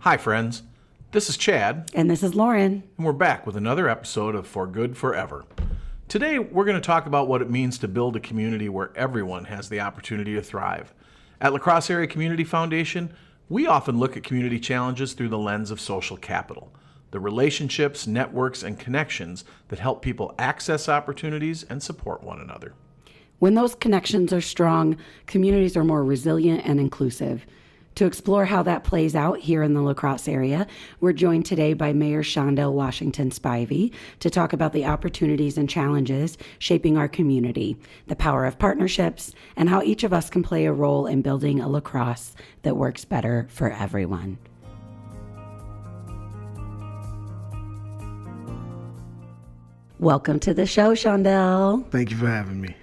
Hi, friends. This is Chad. And this is Lauren. And we're back with another episode of For Good Forever. Today, we're going to talk about what it means to build a community where everyone has the opportunity to thrive. At La Crosse Area Community Foundation, we often look at community challenges through the lens of social capital, the relationships, networks, and connections that help people access opportunities and support one another. When those connections are strong, communities are more resilient and inclusive. To explore how that plays out here in the La Crosse area, we're joined today by Mayor Shaundel Washington-Spivey to talk about the opportunities and challenges shaping our community, the power of partnerships, and how each of us can play a role in building a La Crosse that works better for everyone. Welcome to the show, Shaundel. Thank you for having me.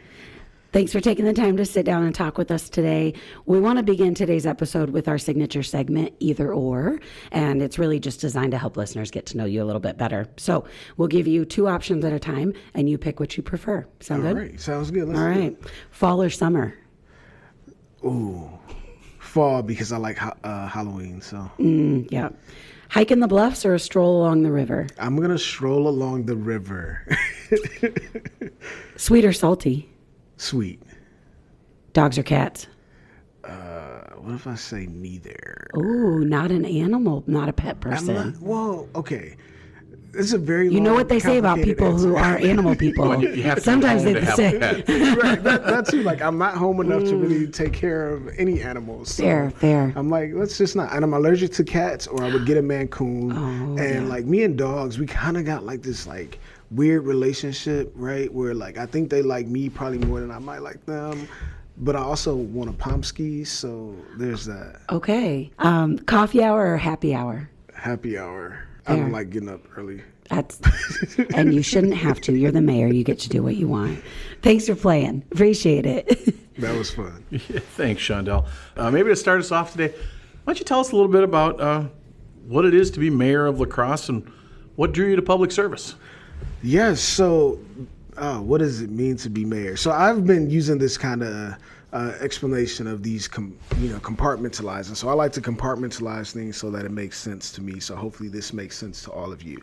Thanks for taking the time to sit down and talk with us today. We want to begin today's episode with our signature segment, Either Or, and it's really just designed to help listeners get to know you a little bit better. So we'll give you two options at a time, and you pick what you prefer. Sound good? All right, sounds good. Let's All right. Fall or summer? Ooh, fall, because I like Halloween, so. Yeah. Hike in the bluffs or a stroll along the river? I'm going to stroll along the river. Sweet or salty? Sweet. Dogs or cats? What if I say neither? Ooh, not an animal, not a pet person. Okay. This is a very You know what they say about people who are animal people. Well, you have to Sometimes be they home to say. have a pet. Right, that too. Like, I'm not home enough to really take care of any animals. So Fair. I'm like, let's just not. And I'm allergic to cats, or I would get a Mancoon. Like, me and dogs, we kind of got like this like weird relationship, right? Where like I think they like me probably more than I might like them. But I also want to Pomsky, so there's that. Okay. Coffee hour or happy hour? Happy hour. I don't like getting up early. And you shouldn't have to. You're the mayor. You get to do what you want. Thanks for playing. Appreciate it. That was fun. Yeah, thanks, Shaundel. Maybe to start us off today, why don't you tell us a little bit about what it is to be mayor of La Crosse and what drew you to public service? Yes, so what does it mean to be mayor? So I've been using this kind of explanation of these, compartmentalizing. So I like to compartmentalize things so that it makes sense to me. So hopefully this makes sense to all of you.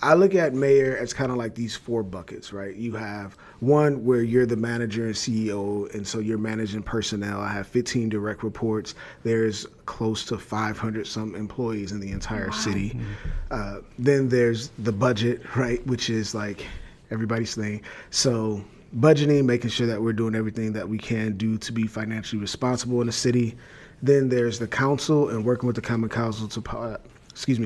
I look at mayor as kind of like these four buckets, right? You have one where you're the manager and CEO, and so you're managing personnel. I have 15 direct reports. There's close to 500 some employees in the entire city. Then there's the budget, right, which is like everybody's thing. So budgeting, making sure that we're doing everything that we can do to be financially responsible in the city. Then there's the council and working with the common council to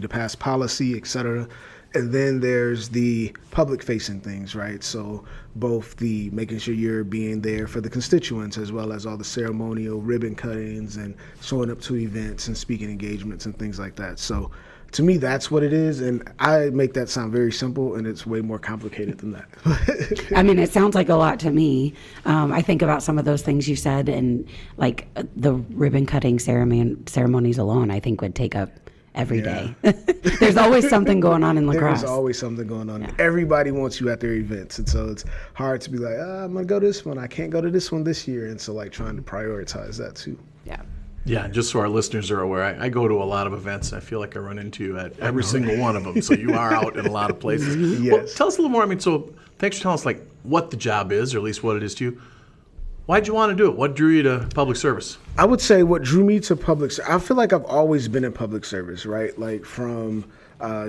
pass policy, et cetera. And then there's the public-facing things, right? So both the making sure you're being there for the constituents, as well as all the ceremonial ribbon cuttings and showing up to events and speaking engagements and things like that. So to me, that's what it is. And I make that sound very simple, and it's way more complicated than that. I mean, it sounds like a lot to me. I think about some of those things you said, and like the ribbon cutting ceremonies alone, I think would take up every day. There's always something going on in La Crosse. There's always something going on. Yeah. Everybody wants you at their events. And so it's hard to be like, I'm going to go to this one. I can't go to this one this year. And so like trying to prioritize that too. Yeah, just so our listeners are aware, I go to a lot of events, and I feel like I run into you at every single one of them. So you are out in a lot of places. Yes. Well, tell us a little more. I mean, so thanks for telling us like what the job is, or at least what it is to you. Why'd you want to do it? What drew you to public service? I would say what drew me to public service, I feel like I've always been in public service, right? Like from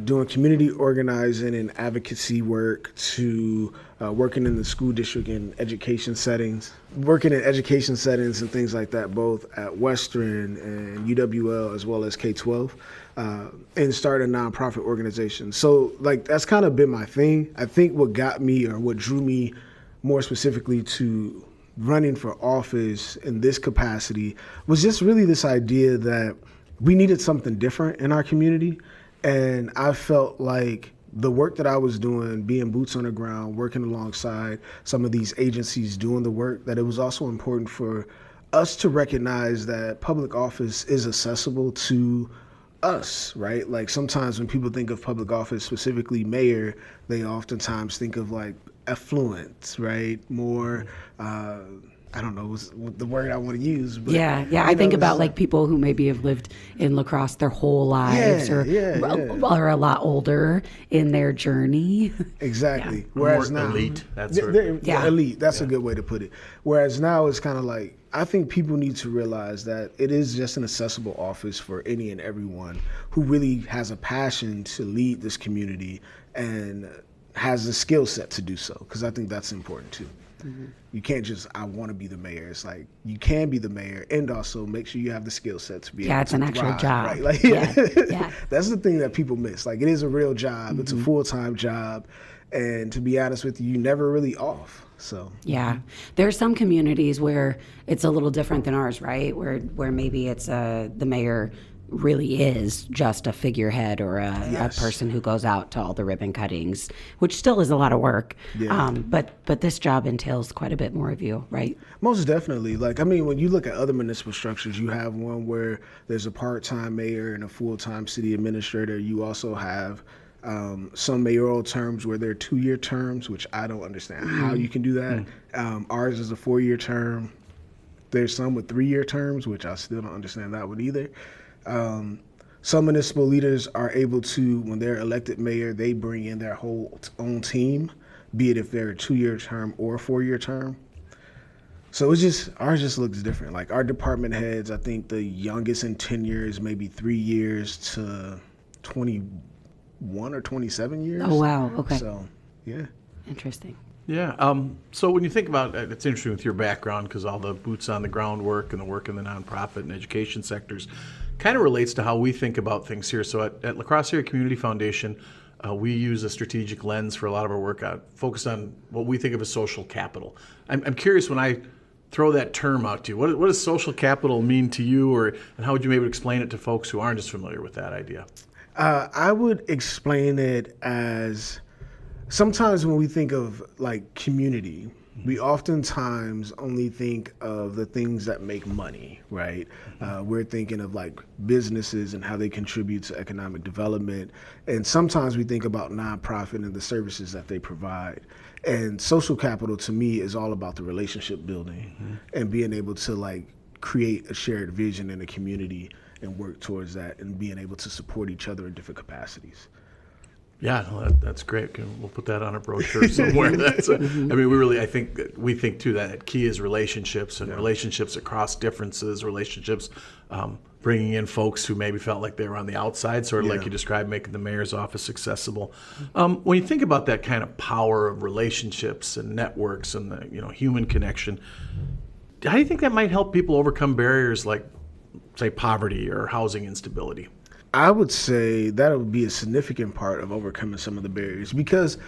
doing community organizing and advocacy work to working in the school district in education settings, working in education settings and things like that, both at Western and UWL as well as K-12, and start a nonprofit organization. So like that's kind of been my thing. I think what got me, or what drew me more specifically to running for office in this capacity, was just really this idea that we needed something different in our community. And I felt like the work that I was doing, being boots on the ground, working alongside some of these agencies doing the work, that it was also important for us to recognize that public office is accessible to us, right? Like sometimes when people think of public office, specifically mayor, they oftentimes think of like affluent, right? More I don't know what the word I want to use, but Yeah. you I think know, about it's like people who maybe have lived in La Crosse their whole lives, or a lot older in their journey. exactly. More Whereas now, elite. That's sort of, elite. That's a good way to put it. Whereas now it's kind of like, I think people need to realize that it is just an accessible office for any and everyone who really has a passion to lead this community and has the skill set to do so. Because I think that's important too. Mm-hmm. You can't just, I want to be the mayor. It's like, you can be the mayor and also make sure you have the skill set to be able to it's an actual thrive, job. right? Like, that's the thing that people miss. Like, it is a real job. Mm-hmm. It's a full-time job. And to be honest with you, you never really off. So yeah, there are some communities where it's a little different than ours, right? Where maybe it's the mayor really is just a figurehead or a person who goes out to all the ribbon cuttings, which still is a lot of work. Yeah. But this job entails quite a bit more of you, right? Most definitely. Like, I mean, when you look at other municipal structures, you have one where there's a part-time mayor and a full-time city administrator. You also have some mayoral terms where they're 2-year terms, which I don't understand how you can do that. Ours is a 4-year term. There's some with 3-year terms, which I still don't understand that one either. Some municipal leaders are able to, when they're elected mayor, they bring in their whole own team, be it if they're a 2-year term or a 4-year term. So it's just, ours just looks different. Like, our department heads, I think the youngest in tenure is maybe 3 years to 21 or 27 years. Oh, wow. Okay. So, yeah. Interesting. Yeah. So when you think about it, it's interesting with your background because all the boots on the ground work and the work in the nonprofit and education sectors kind of relates to how we think about things here. So at La Crosse Area Community Foundation, we use a strategic lens for a lot of our work focused on what we think of as social capital. I'm curious, when I throw that term out to you, what does social capital mean to you, and how would you maybe explain it to folks who aren't as familiar with that idea? I would explain it as, sometimes when we think of like community, we oftentimes only think of the things that make money, right? We're thinking of like businesses and how they contribute to economic development. And sometimes we think about nonprofit and the services that they provide. And social capital to me is all about the relationship building and being able to like create a shared vision in a community and work towards that and being able to support each other in different capacities. Yeah, no, that's great. We'll put that on a brochure somewhere. I mean, we think too that key is relationships and relationships across differences, relationships, bringing in folks who maybe felt like they were on the outside, sort of like you described, making the mayor's office accessible. When you think about that kind of power of relationships and networks and the human connection, how do you think that might help people overcome barriers like, say, poverty or housing instability? I would say that would be a significant part of overcoming some of the barriers, because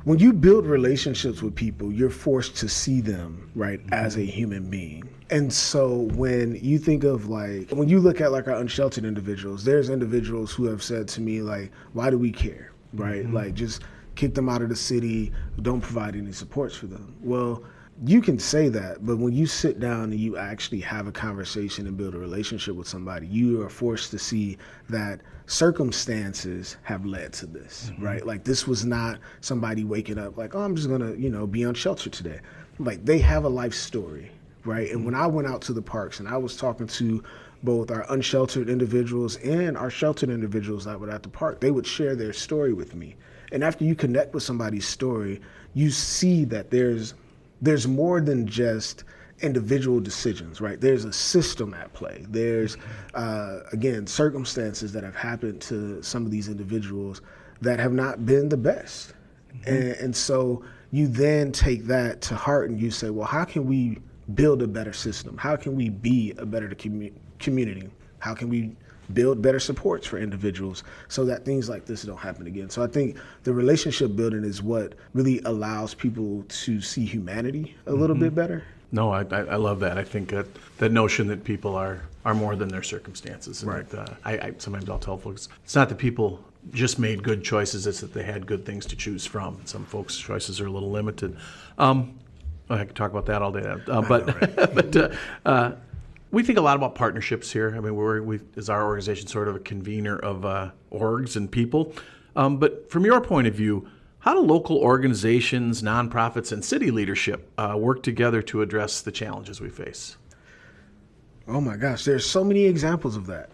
when you build relationships with people, you're forced to see them, right, as a human being. And so when you think of when you look at like our unsheltered individuals, there's individuals who have said to me, like, why do we care, right? Like, just kick them out of the city, don't provide any supports for them. Well, you can say that, but when you sit down and you actually have a conversation and build a relationship with somebody, you are forced to see that circumstances have led to this, right? Like, this was not somebody waking up like, oh, I'm just gonna, be unsheltered today. Like, they have a life story, right? And when I went out to the parks and I was talking to both our unsheltered individuals and our sheltered individuals that were at the park, they would share their story with me. And after you connect with somebody's story, you see that there's more than just individual decisions, right? There's a system at play. There's, again, circumstances that have happened to some of these individuals that have not been the best. And so you then take that to heart and you say, well, how can we build a better system? How can we be a better community? How can we build better supports for individuals so that things like this don't happen again? So I think the relationship building is what really allows people to see humanity a little bit better. No, I love that. I think that notion that people are more than their circumstances. And right. I sometimes I'll tell folks, it's not that people just made good choices, it's that they had good things to choose from. Some folks' choices are a little limited. I could talk about that all day. But we think a lot about partnerships here. I mean, we as our organization, sort of a convener of orgs and people. But from your point of view, How do local organizations, nonprofits, and city leadership work together to address the challenges we face? Oh my gosh, there's so many examples of that.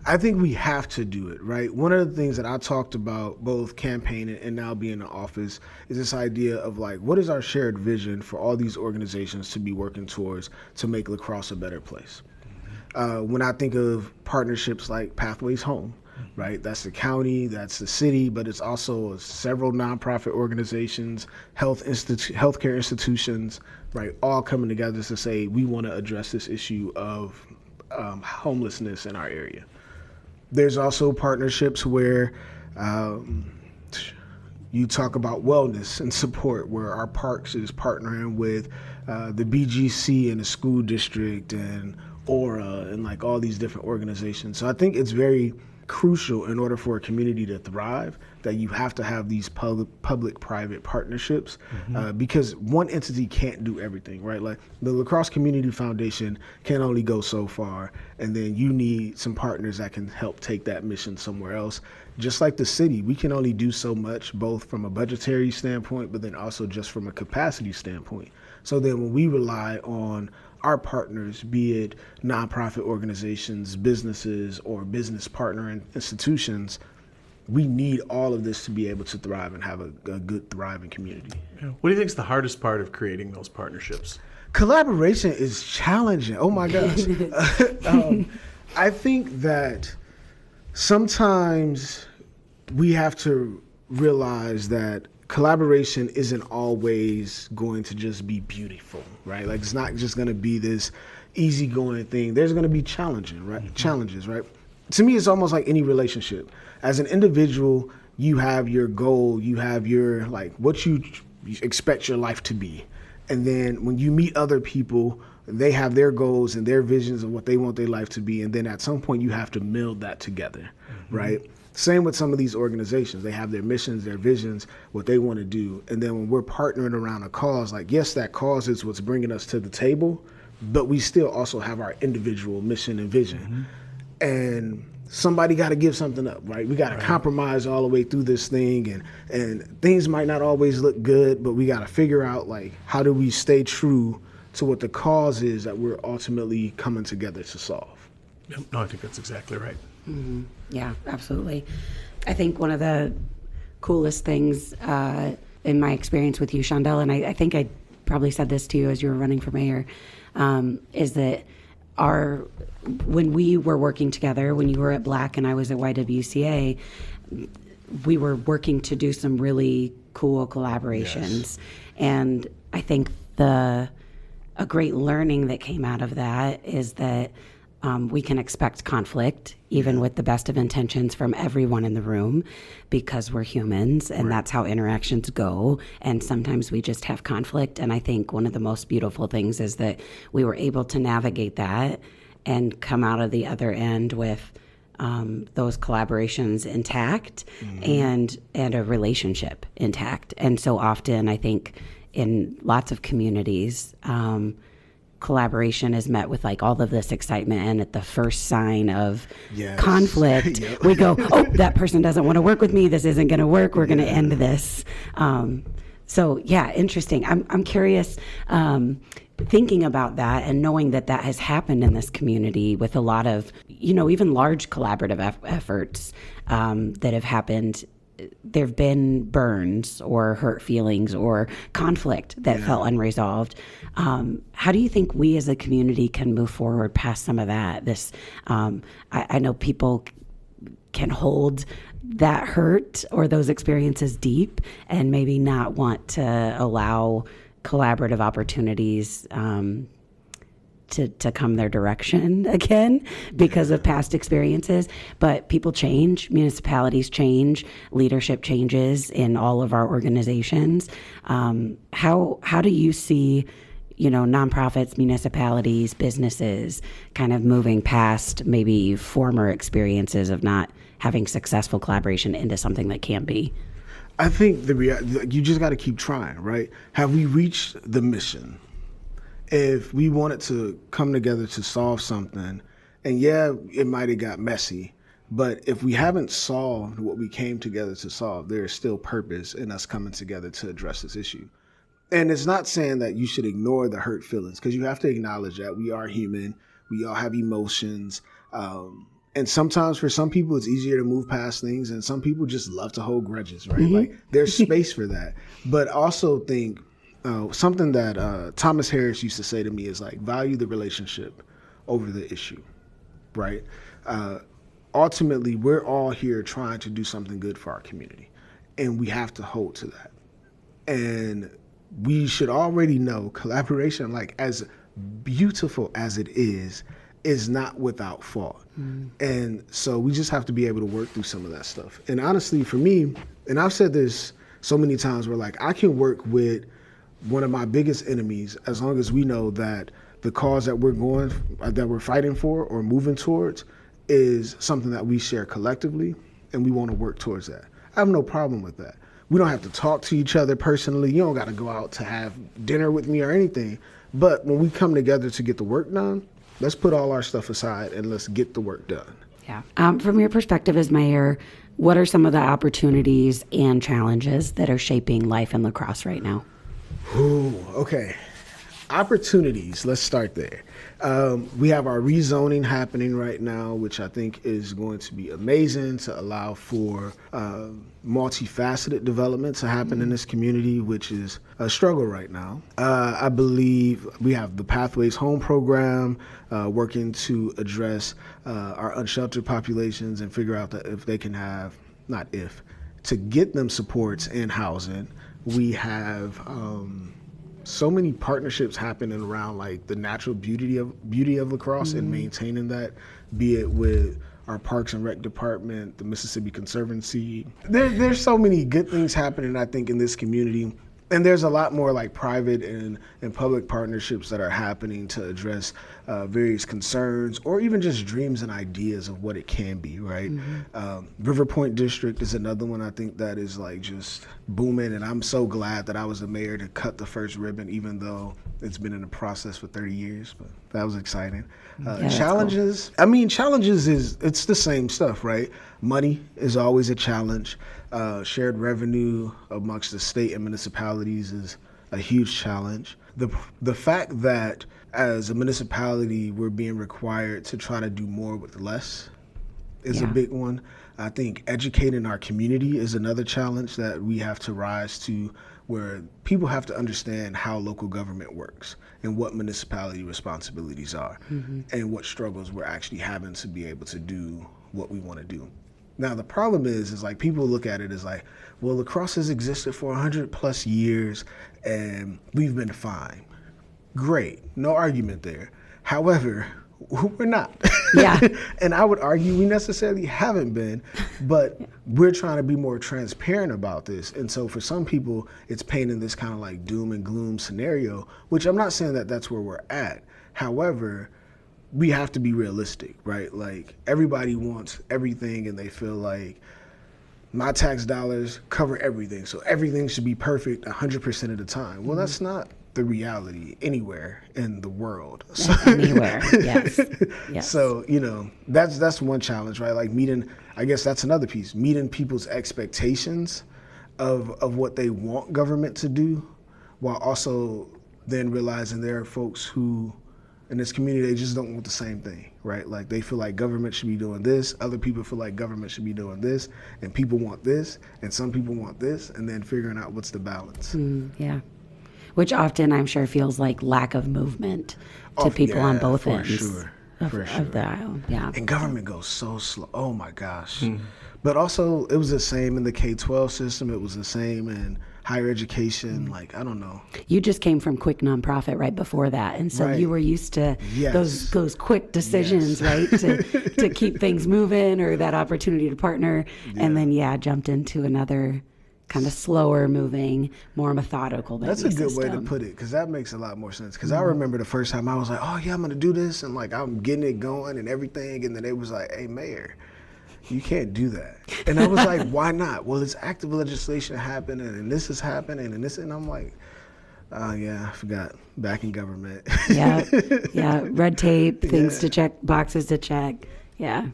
I think we have to do it, right? One of the things that I talked about both campaigning and now being in the office is this idea of like, what is our shared vision for all these organizations to be working towards to make La Crosse a better place? When I think of partnerships like Pathways Home, right? That's the county, that's the city, but it's also several nonprofit organizations, healthcare institutions, right? All coming together to say we want to address this issue of homelessness in our area. There's also partnerships where you talk about wellness and support, where our parks is partnering with the BGC and the school district and Aura and like all these different organizations. So I think it's very crucial in order for a community to thrive that you have to have these public-private partnerships because one entity can't do everything, right? Like the La Crosse Community Foundation can only go so far, and then you need some partners that can help take that mission somewhere else. Just like the city, we can only do so much, both from a budgetary standpoint, but then also just from a capacity standpoint. So then when we rely on our partners, be it nonprofit organizations, businesses, or business partner institutions, we need all of this to be able to thrive and have a good, thriving community. What do you think is the hardest part of creating those partnerships? Collaboration is challenging. Oh my gosh. I think that sometimes we have to realize that collaboration isn't always going to just be beautiful, right? Like it's not just going to be this easygoing thing. There's going to be challenges, right? To me, it's almost like any relationship. As an individual, you have your goal, you have your like what you expect your life to be. And then when you meet other people, they have their goals and their visions of what they want their life to be. And then at some point you have to meld that together, right? Same with some of these organizations. They have their missions, their visions, what they want to do. And then when we're partnering around a cause, like, yes, that cause is what's bringing us to the table, but we still also have our individual mission and vision. And somebody got to give something up, right? We got to compromise all the way through this thing. And things might not always look good, but we got to figure out, like, how do we stay true to what the cause is that we're ultimately coming together to solve? No, I think that's exactly right. Yeah, absolutely. I think one of the coolest things in my experience with you, Shaundel, and I think I probably said this to you as you were running for mayor, is that when we were working together, when you were at Black and I was at YWCA, we were working to do some really cool collaborations. Yes. And I think a great learning that came out of that is that we can expect conflict, even with the best of intentions from everyone in the room, because we're humans and that's how interactions go. And sometimes we just have conflict. And I think one of the most beautiful things is that we were able to navigate that and come out of the other end with those collaborations intact and a relationship intact. And so often, I think in lots of communities, collaboration is met with like all of this excitement, and at the first sign of conflict, we go, "Oh, that person doesn't want to work with me. This isn't going to work. We're going to end this." So yeah, interesting. I'm curious, thinking about that and knowing that that has happened in this community with a lot of, even large collaborative efforts that have happened. There have been burns or hurt feelings or conflict that felt unresolved. How do you think we as a community can move forward past some of that? I know people can hold that hurt or those experiences deep and maybe not want to allow collaborative opportunities to come their direction again because of past experiences. But people change, municipalities change, leadership changes in all of our organizations. How do you see, nonprofits, municipalities, businesses kind of moving past maybe former experiences of not having successful collaboration into something that can be? I think you just got to keep trying, right? Have we reached the mission? If we wanted to come together to solve something, and it might have got messy, But if we haven't solved what we came together to solve, there is still purpose in us coming together to address this issue. And it's not saying that you should ignore the hurt feelings, because you have to acknowledge that we are human. We all have emotions. And sometimes for some people, it's easier to move past things. And some people just love to hold grudges, right? Like there's space for that. But also think something that Thomas Harris used to say to me is like, value the relationship over the issue, right? Ultimately, we're all here trying to do something good for our community. And we have to hold to that. And we should already know collaboration, like as beautiful as it is not without fault. And so we just have to be able to work through some of that stuff. And honestly, for me, and I've said this so many times, where like I can work with one of my biggest enemies as long as we know that the cause that we're fighting for or moving towards is something that we share collectively, and we want to work towards that. I have no problem with that. We don't have to talk to each other personally. You don't got to go out to have dinner with me or anything. But when we come together to get the work done, let's put all our stuff aside and let's get the work done. Yeah. From your perspective as mayor, what are some of the opportunities and challenges that are shaping life in La Crosse right now? Ooh, okay. Opportunities, let's start there. We have our rezoning happening right now, which I think is going to be amazing to allow for multifaceted development to happen in this community, which is a struggle right now. I believe we have the Pathways Home program working to address our unsheltered populations and figure out that if they can have, not if, to get them supports and housing. We have so many partnerships happening around like the natural beauty of La Crosse and maintaining that, be it with our Parks and Rec department, the Mississippi Conservancy. There's so many good things happening, I think, in this community. And there's a lot more like private and public partnerships that are happening to address various concerns or even just dreams and ideas of what it can be, right? River Point District is another one I think that is like just booming. And I'm so glad that I was the mayor to cut the first ribbon, even though it's been in the process for 30 years. But that was exciting. Challenges, cool. I mean, challenges it's the same stuff, right? Money is always a challenge. Shared revenue amongst the state and municipalities is a huge challenge. The fact that as a municipality we're being required to try to do more with less is a big one. I think educating our community is another challenge that we have to rise to, where people have to understand how local government works and what municipality responsibilities are and what struggles we're actually having to be able to do what we want to do. Now, the problem is like people look at it as like, well, La Crosse has existed for 100 plus years and we've been fine. Great, no argument there. However, we're not. Yeah. And I would argue we necessarily haven't been, but we're trying to be more transparent about this. And so for some people, it's painting this kind of like doom and gloom scenario, which I'm not saying that that's where we're at. However, we have to be realistic, right? Like everybody wants everything and they feel like my tax dollars cover everything. So everything should be perfect 100% of the time. Well, that's not the reality anywhere in the world. So, anywhere, yes. So, that's one challenge, right? Like I guess that's another piece, meeting people's expectations of what they want government to do, while also then realizing there are folks who in this community, they just don't want the same thing, right? Like they feel like government should be doing this, other people feel like government should be doing this, and people want this, and some people want this, and then figuring out what's the balance. Yeah. Which often I'm sure feels like lack of movement to people on both ends of the aisle. Yeah. And government goes so slow. Oh my gosh. But also it was the same in the K-12 system. It was the same in higher education. Like, I don't know. You just came from quick nonprofit right before that. And so you were used to those quick decisions, right? To keep things moving or that opportunity to partner. Yeah. And then, jumped into another kind of slower moving, more methodical. That's a good way to put it, because that makes a lot more sense. Because I remember the first time I was like, oh yeah, I'm going to do this. And like, I'm getting it going and everything. And then it was like, hey, Mayor, you can't do that. And I was like, why not? Well, it's active legislation happening and this is happening and this, and I'm like, oh yeah, I forgot. Back in government. Yeah. Red tape, things to check, boxes to check. Yeah.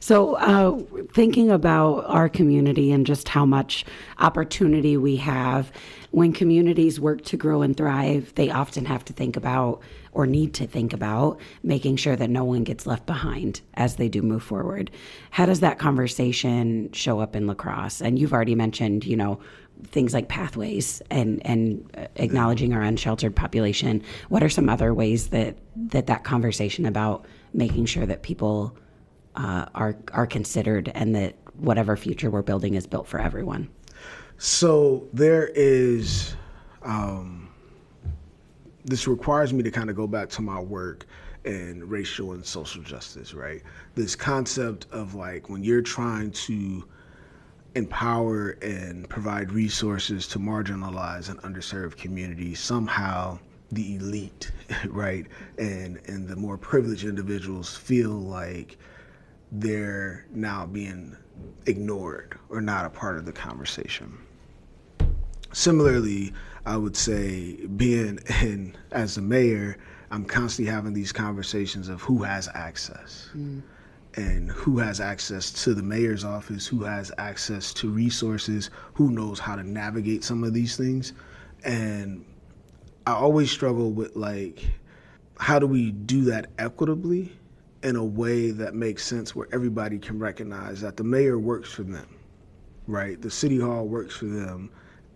So, thinking about our community and just how much opportunity we have, when communities work to grow and thrive, they often have to think about or need to think about making sure that no one gets left behind as they do move forward. How does that conversation show up in La Crosse? And you've already mentioned, things like pathways and acknowledging our unsheltered population. What are some other ways that conversation about making sure that people are considered and that whatever future we're building is built for everyone? So there is, this requires me to kind of go back to my work in racial and social justice, right? This concept of like when you're trying to empower and provide resources to marginalized and underserved communities, somehow the elite, right, and the more privileged individuals feel like they're now being ignored or not a part of the conversation. Similarly, I would say as a mayor, I'm constantly having these conversations of who has access. And who has access to the mayor's office, who has access to resources, who knows how to navigate some of these things. And I always struggle with like, how do we do that equitably in a way that makes sense where everybody can recognize that the mayor works for them, right? The city hall works for them.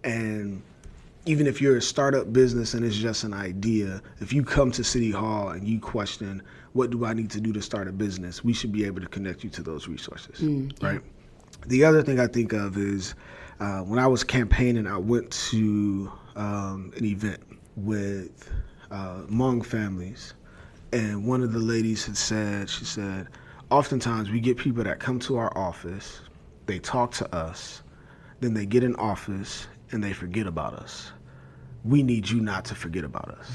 And even if you're a startup business and it's just an idea, if you come to City Hall and you question, what do I need to do to start a business? We should be able to connect you to those resources, right? The other thing I think of is when I was campaigning, I went to an event with Hmong families. And one of the ladies had said, she said, oftentimes we get people that come to our office, they talk to us, then they get in office and they forget about us. We need you not to forget about us.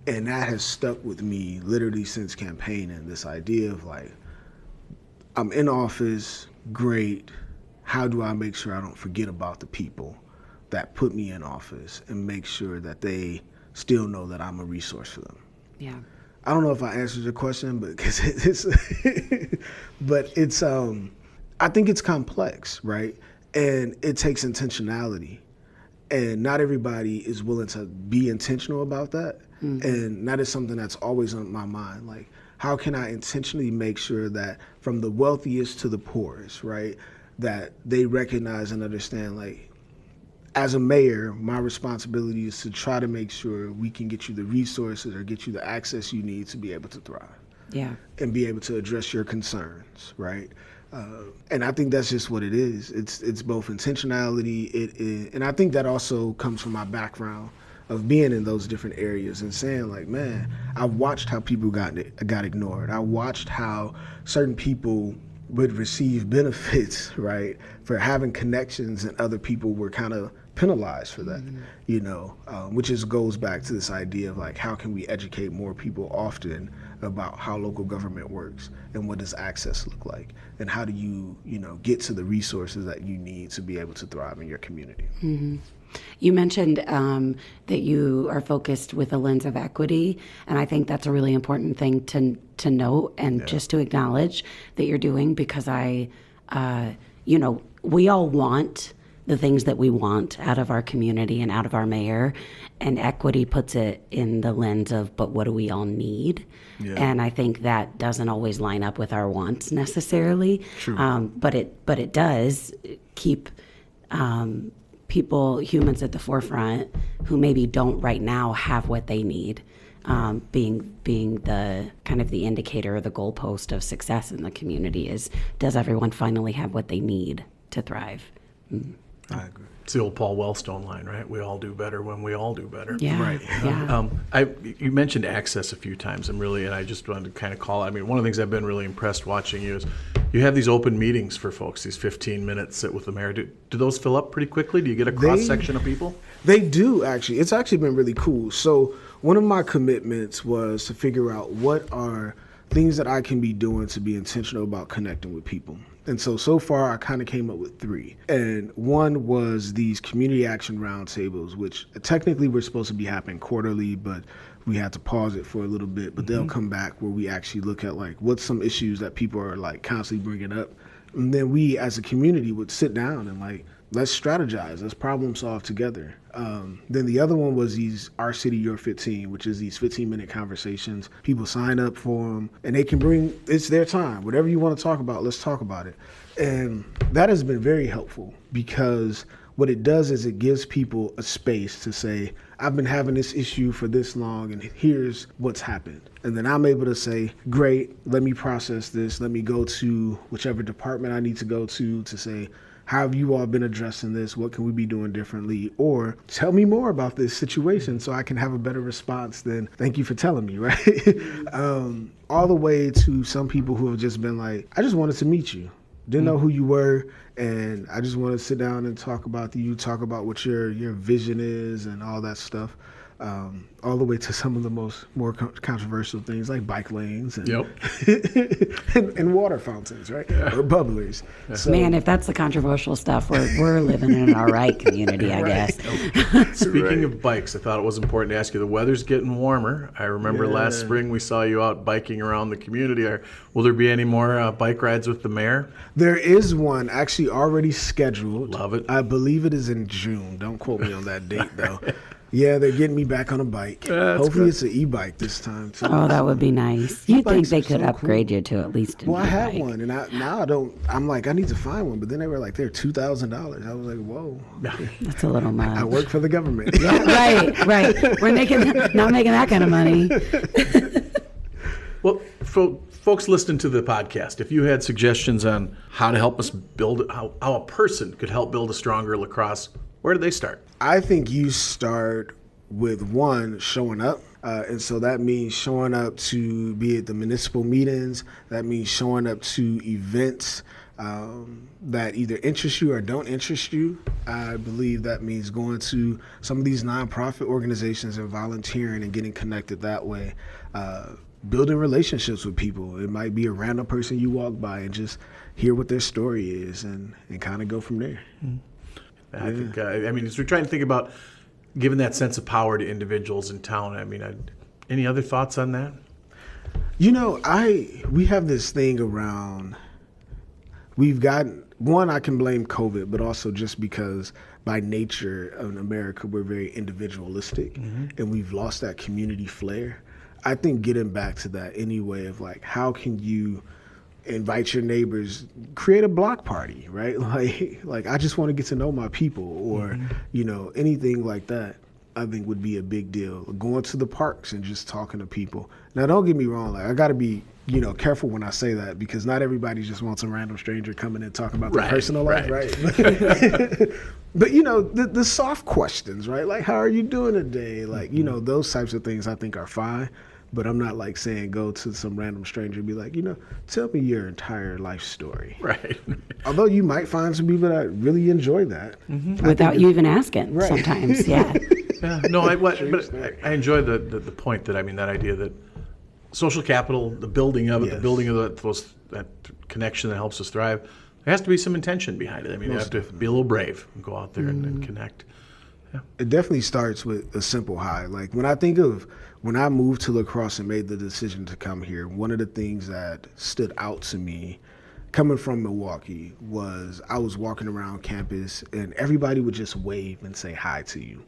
And that has stuck with me literally since campaigning, this idea of like, I'm in office, great. How do I make sure I don't forget about the people that put me in office and make sure that they still know that I'm a resource for them? Yeah. I don't know if I answered your question, but it's I think it's complex, right? And it takes intentionality. And not everybody is willing to be intentional about that. And that is something that's always on my mind. Like, how can I intentionally make sure that from the wealthiest to the poorest, right, that they recognize and understand, like, as a mayor, my responsibility is to try to make sure we can get you the resources or get you the access you need to be able to thrive. Yeah. And be able to address your concerns, right? And I think that's just what it is. It's both intentionality, and I think that also comes from my background of being in those different areas and saying like, man, I watched how people got ignored. I watched how certain people would receive benefits, right, for having connections, and other people were kind of penalized for that, which goes back to this idea of like, how can we educate more people often about how local government works and what does access look like, and how do you, get to the resources that you need to be able to thrive in your community. You mentioned that you are focused with a lens of equity, and I think that's a really important thing to note and just to acknowledge that you're doing, because we all want the things that we want out of our community and out of our mayor, and equity puts it in the lens of, but what do we all need? Yeah. And I think that doesn't always line up with our wants necessarily. True. But it does keep humans at the forefront who maybe don't right now have what they need, being the kind of the indicator or the goalpost of success in the community is, does everyone finally have what they need to thrive? I agree. It's the old Paul Wellstone line, right? We all do better when we all do better. Yeah. Right. Yeah. You mentioned access a few times, and I just wanted to kind of call it. I mean, one of the things I've been really impressed watching you is you have these open meetings for folks, these 15-minute sit with the mayor. Do those fill up pretty quickly? Do you get a cross-section of people? They do, actually. It's actually been really cool. So one of my commitments was to figure out what are things that I can be doing to be intentional about connecting with people. And so far, I kind of came up with 3. And one was these community action roundtables, which technically were supposed to be happening quarterly, but we had to pause it for a little bit. But they'll come back where we actually look at like what's some issues that people are like constantly bringing up. And then we as a community would sit down and like, let's strategize, let's problem solve together. Then the other one was these Our City, Your 15, which is these 15-minute conversations. People sign up for them, and they can bring, it's their time. Whatever you want to talk about, let's talk about it. And that has been very helpful because what it does is it gives people a space to say, I've been having this issue for this long, and here's what's happened. And then I'm able to say, great, let me process this. Let me go to whichever department I need to go to say, how have you all been addressing this? What can we be doing differently? Or tell me more about this situation so I can have a better response than thank you for telling me, right? All the way to some people who have just been like, I just wanted to meet you. Didn't know who you were, and I just want to sit down and talk about you, talk about what your vision is and all that stuff. All the way to some of the more controversial things like bike lanes and, and water fountains, right? Yeah. Or bubblers. Yeah. So, man, if that's the controversial stuff, we're living in an all right community, I guess. Speaking of bikes, I thought it was important to ask you, the weather's getting warmer. I remember last spring we saw you out biking around the community. Will there be any more bike rides with the mayor? There is one actually already scheduled. Love it. I believe it is in June. Don't quote me on that date, though. Yeah, they're getting me back on a bike. Hopefully it's an e-bike this time, too. Oh, that would be nice. You'd think they could upgrade you to at least an e-bike. Well, I had one, and now I don't. I'm like, I need to find one. But then they were like, they're $2,000. I was like, whoa. That's a little much. I work for the government. Yeah, right. We're not making that kind of money. Well, folks listening to the podcast, if you had suggestions on how to help us build, how a person could help build a stronger La Crosse, where do they start? I think you start with one, showing up. And so that means showing up to be at the municipal meetings. That means showing up to events that either interest you or don't interest you. I believe that means going to some of these nonprofit organizations and volunteering and getting connected that way. Building relationships with people. It might be a random person you walk by and just hear what their story is and kind of go from there. Mm-hmm. I think, as we're trying to think about giving that sense of power to individuals in town, any other thoughts on that? You know, we have this thing around, we've gotten, one, I can blame COVID, but also just because by nature in America, we're very individualistic and we've lost that community flair. I think getting back to that anyway of like, how can you invite your neighbors, create a block party, right? Like I just want to get to know my people or, anything like that, I think would be a big deal. Going to the parks and just talking to people. Now, don't get me wrong. Like I got to be, careful when I say that because not everybody just wants a random stranger coming and talking about their personal life, right? But, the soft questions, right? Like, how are you doing today? Like, those types of things I think are fine. But I'm not like saying go to some random stranger and be like, tell me your entire life story. Right. Although you might find some people that really enjoy that. Without you even asking sometimes, yeah. No, I enjoy the point that, that idea that social capital, the building of it, the building of that connection that helps us thrive, there has to be some intention behind it. You have to be a little brave and go out there and connect. Yeah. It definitely starts with a simple hi. Like when I think of when I moved to La Crosse and made the decision to come here, one of the things that stood out to me coming from Milwaukee was I was walking around campus and everybody would just wave and say hi to you.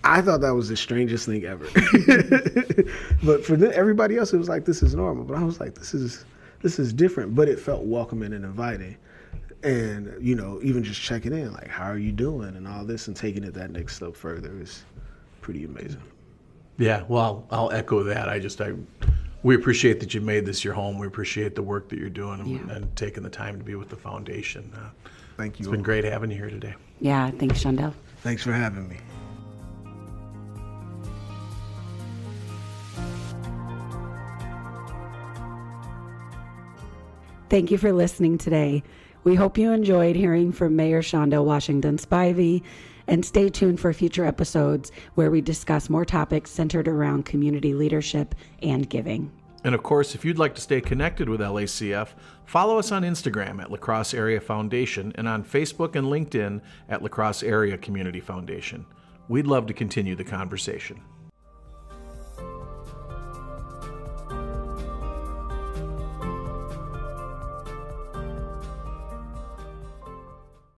I thought that was the strangest thing ever. But for everybody else, it was like, this is normal. But I was like, this is different, but it felt welcoming and inviting. And, even just checking in, like, how are you doing and all this and taking it that next step further is pretty amazing. Yeah, well, I'll echo that. We appreciate that you made this your home. We appreciate the work that you're doing and taking the time to be with the foundation. Thank you. It's been great having you here today. Yeah, thanks, Shaundel. Thanks for having me. Thank you for listening today. We hope you enjoyed hearing from Mayor Shaundel Washington-Spivey, and stay tuned for future episodes where we discuss more topics centered around community leadership and giving. And of course, if you'd like to stay connected with LACF, follow us on Instagram at La Crosse Area Foundation and on Facebook and LinkedIn at La Crosse Area Community Foundation. We'd love to continue the conversation.